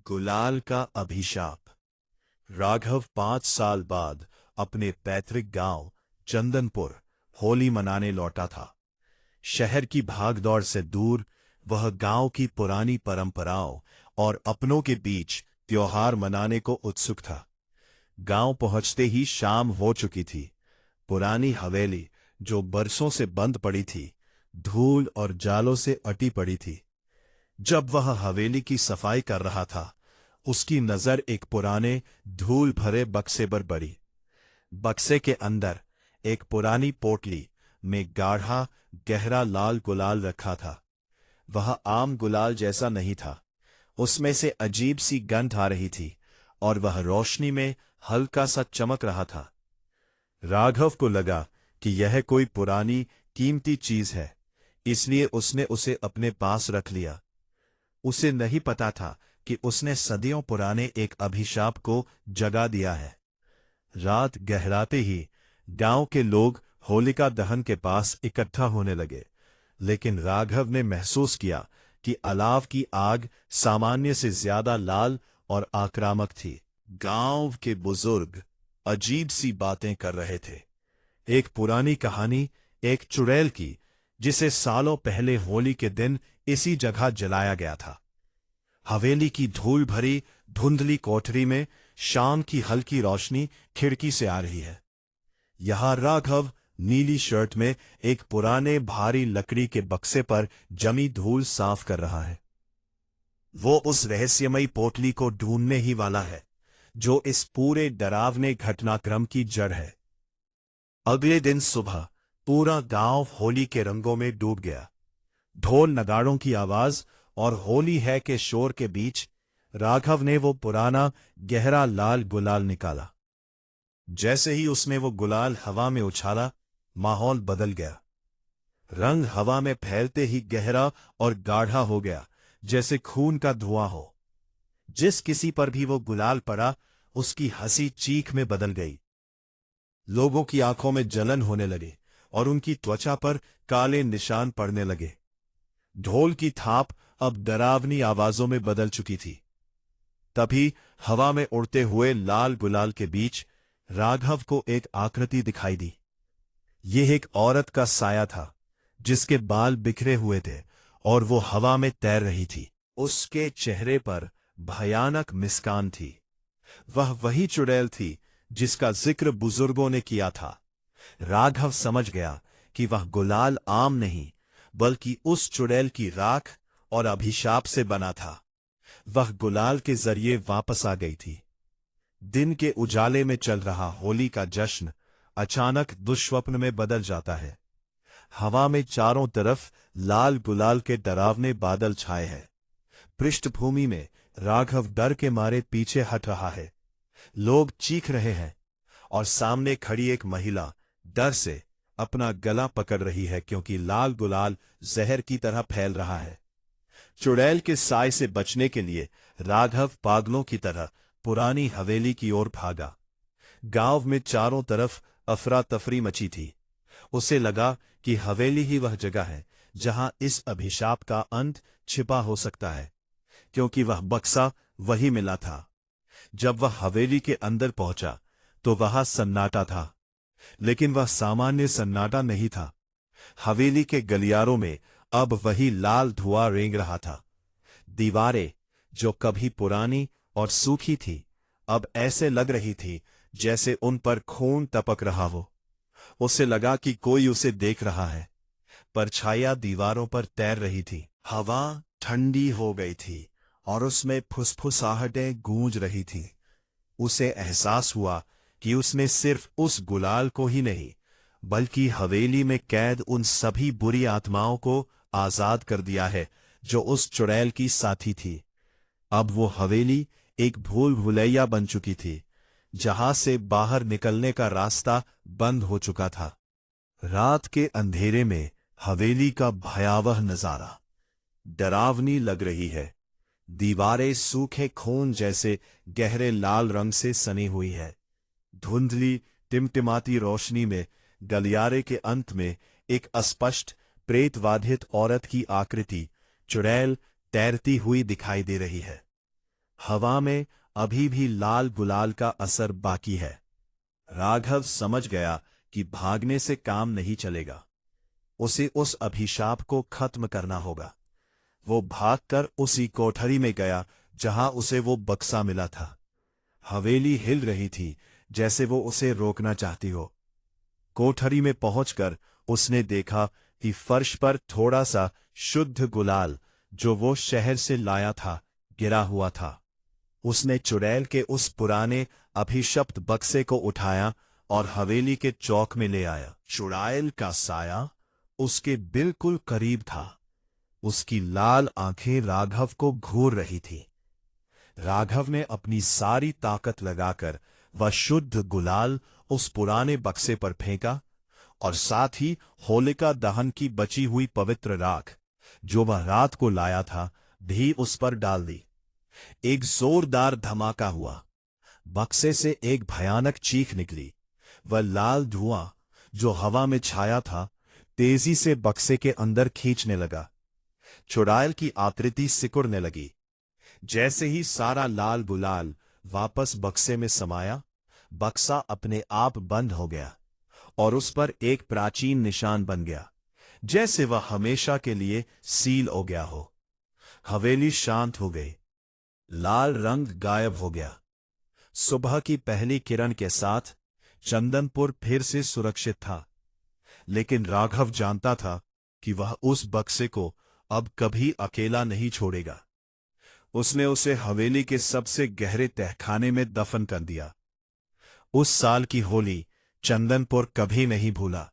गुलाल का अभिशाप। राघव 5 साल बाद अपने पैतृक गांव चंदनपुर होली मनाने लौटा था। शहर की भागदौड़ से दूर वह गांव की पुरानी परंपराओं और अपनों के बीच त्योहार मनाने को उत्सुक था। गांव पहुंचते ही शाम हो चुकी थी। पुरानी हवेली जो बरसों से बंद पड़ी थी, धूल और जालों से अटी पड़ी थी। जब वह हवेली की सफाई कर रहा था, उसकी नजर एक पुराने धूल भरे बक्से पर पड़ी। बक्से के अंदर एक पुरानी पोटली में गाढ़ा गहरा लाल गुलाल रखा था। वह आम गुलाल जैसा नहीं था। उसमें से अजीब सी गंध आ रही थी और वह रोशनी में हल्का सा चमक रहा था। राघव को लगा कि यह कोई पुरानी कीमती चीज है, इसलिए उसने उसे अपने पास रख लिया। उसे नहीं पता था कि उसने सदियों पुराने एक अभिशाप को जगा दिया है। रात गहराते ही गांव के लोग होलिका दहन के पास इकट्ठा होने लगे, लेकिन राघव ने महसूस किया कि अलाव की आग सामान्य से ज्यादा लाल और आक्रामक थी। गांव के बुजुर्ग अजीब सी बातें कर रहे थे। एक पुरानी कहानी एक चुड़ैल की, जिसे सालों पहले होली के दिन इसी जगह जलाया गया था। हवेली की धूल भरी धुंधली कोठरी में शाम की हल्की रोशनी खिड़की से आ रही है। यहां राघव नीली शर्ट में एक पुराने भारी लकड़ी के बक्से पर जमी धूल साफ कर रहा है। वो उस रहस्यमयी पोटली को ढूंढने ही वाला है जो इस पूरे डरावने घटनाक्रम की जड़ है। अगले दिन सुबह पूरा गांव होली के रंगों में डूब गया। ढोल नगाड़ों की आवाज और होली है के शोर के बीच राघव ने वो पुराना गहरा लाल गुलाल निकाला। जैसे ही उसने वो गुलाल हवा में उछाला, माहौल बदल गया। रंग हवा में फैलते ही गहरा और गाढ़ा हो गया, जैसे खून का धुआं हो। जिस किसी पर भी वो गुलाल पड़ा, उसकी हंसी चीख में बदल गई। लोगों की आंखों में जलन होने लगी और उनकी त्वचा पर काले निशान पड़ने लगे। ढोल की थाप अब डरावनी आवाजों में बदल चुकी थी। तभी हवा में उड़ते हुए लाल गुलाल के बीच राघव को एक आकृति दिखाई दी। यह एक औरत का साया था, जिसके बाल बिखरे हुए थे और वो हवा में तैर रही थी। उसके चेहरे पर भयानक मुस्कान थी। वह वही चुड़ैल थी जिसका जिक्र बुजुर्गों ने किया था। राघव समझ गया कि वह गुलाल आम नहीं, बल्कि उस चुड़ैल की राख और अभिशाप से बना था। वह गुलाल के जरिए वापस आ गई थी। दिन के उजाले में चल रहा होली का जश्न अचानक दुष्स्वप्न में बदल जाता है। हवा में चारों तरफ लाल गुलाल के डरावने बादल छाए हैं। पृष्ठभूमि में राघव डर के मारे पीछे हट रहा है। लोग चीख रहे हैं और सामने खड़ी एक महिला डर से अपना गला पकड़ रही है, क्योंकि लाल गुलाल जहर की तरह फैल रहा है। चुड़ैल के साय से बचने के लिए राघव पागलों की तरह पुरानी हवेली की ओर भागा। गांव में चारों तरफ अफरा तफरी मची थी। उसे लगा कि हवेली ही वह जगह है जहां इस अभिशाप का अंत छिपा हो सकता है, क्योंकि वह बक्सा वही मिला था। जब वह हवेली के अंदर पहुंचा तो वहां सन्नाटा था, लेकिन वह सामान्य सन्नाटा नहीं था। हवेली के गलियारों में अब वही लाल धुआं रेंग रहा था। दीवारें, जो कभी पुरानी और सूखी थी, अब ऐसे लग रही थी जैसे उन पर खून टपक रहा हो। उसे लगा कि कोई उसे देख रहा है। परछाइयां दीवारों पर तैर रही थी। हवा ठंडी हो गई थी और उसमें फुसफुसाहटें गूंज रही थी। उसे एहसास हुआ कि उसने सिर्फ उस गुलाल को ही नहीं, बल्कि हवेली में कैद उन सभी बुरी आत्माओं को आजाद कर दिया है जो उस चुड़ैल की साथी थी। अब वो हवेली एक भूल भुलैया बन चुकी थी, जहां से बाहर निकलने का रास्ता बंद हो चुका था। रात के अंधेरे में हवेली का भयावह नजारा डरावनी लग रही है। दीवारें सूखे खून जैसे गहरे लाल रंग से सनी हुई है। धुंधली टिमटिमाती रोशनी में गलियारे के अंत में एक अस्पष्ट प्रेतवाधित औरत की आकृति चुड़ैल तैरती हुई दिखाई दे रही है। हवा में अभी भी लाल गुलाल का असर बाकी है। राघव समझ गया कि भागने से काम नहीं चलेगा, उसे उस अभिशाप को खत्म करना होगा। वो भागकर उसी कोठरी में गया जहां उसे वो बक्सा मिला था। हवेली हिल रही थी, जैसे वो उसे रोकना चाहती हो। कोठरी में पहुंचकर उसने देखा कि फर्श पर थोड़ा सा शुद्ध गुलाल, जो वो शहर से लाया था, गिरा हुआ था। उसने चुड़ैल के उस पुराने अभिशप्त बक्से को उठाया और हवेली के चौक में ले आया। चुड़ैल का साया उसके बिल्कुल करीब था। उसकी लाल आंखें राघव को घूर रही थी। राघव ने अपनी सारी ताकत लगाकर वह शुद्ध गुलाल उस पुराने बक्से पर फेंका और साथ ही होलिका दहन की बची हुई पवित्र राख, जो वह रात को लाया था, भी उस पर डाल दी। एक जोरदार धमाका हुआ। बक्से से एक भयानक चीख निकली। वह लाल धुआं, जो हवा में छाया था, तेजी से बक्से के अंदर खींचने लगा। चुड़ैल की आकृति सिकुड़ने लगी। जैसे ही सारा लाल गुलाल वापस बक्से में समाया, बक्सा अपने आप बंद हो गया और उस पर एक प्राचीन निशान बन गया, जैसे वह हमेशा के लिए सील हो गया हो। हवेली शांत हो गई। लाल रंग गायब हो गया। सुबह की पहली किरण के साथ चंदनपुर फिर से सुरक्षित था। लेकिन राघव जानता था कि वह उस बक्से को अब कभी अकेला नहीं छोड़ेगा। उसने उसे हवेली के सबसे गहरे तहखाने में दफन कर दिया। उस साल की होली चंदनपुर कभी नहीं भूला।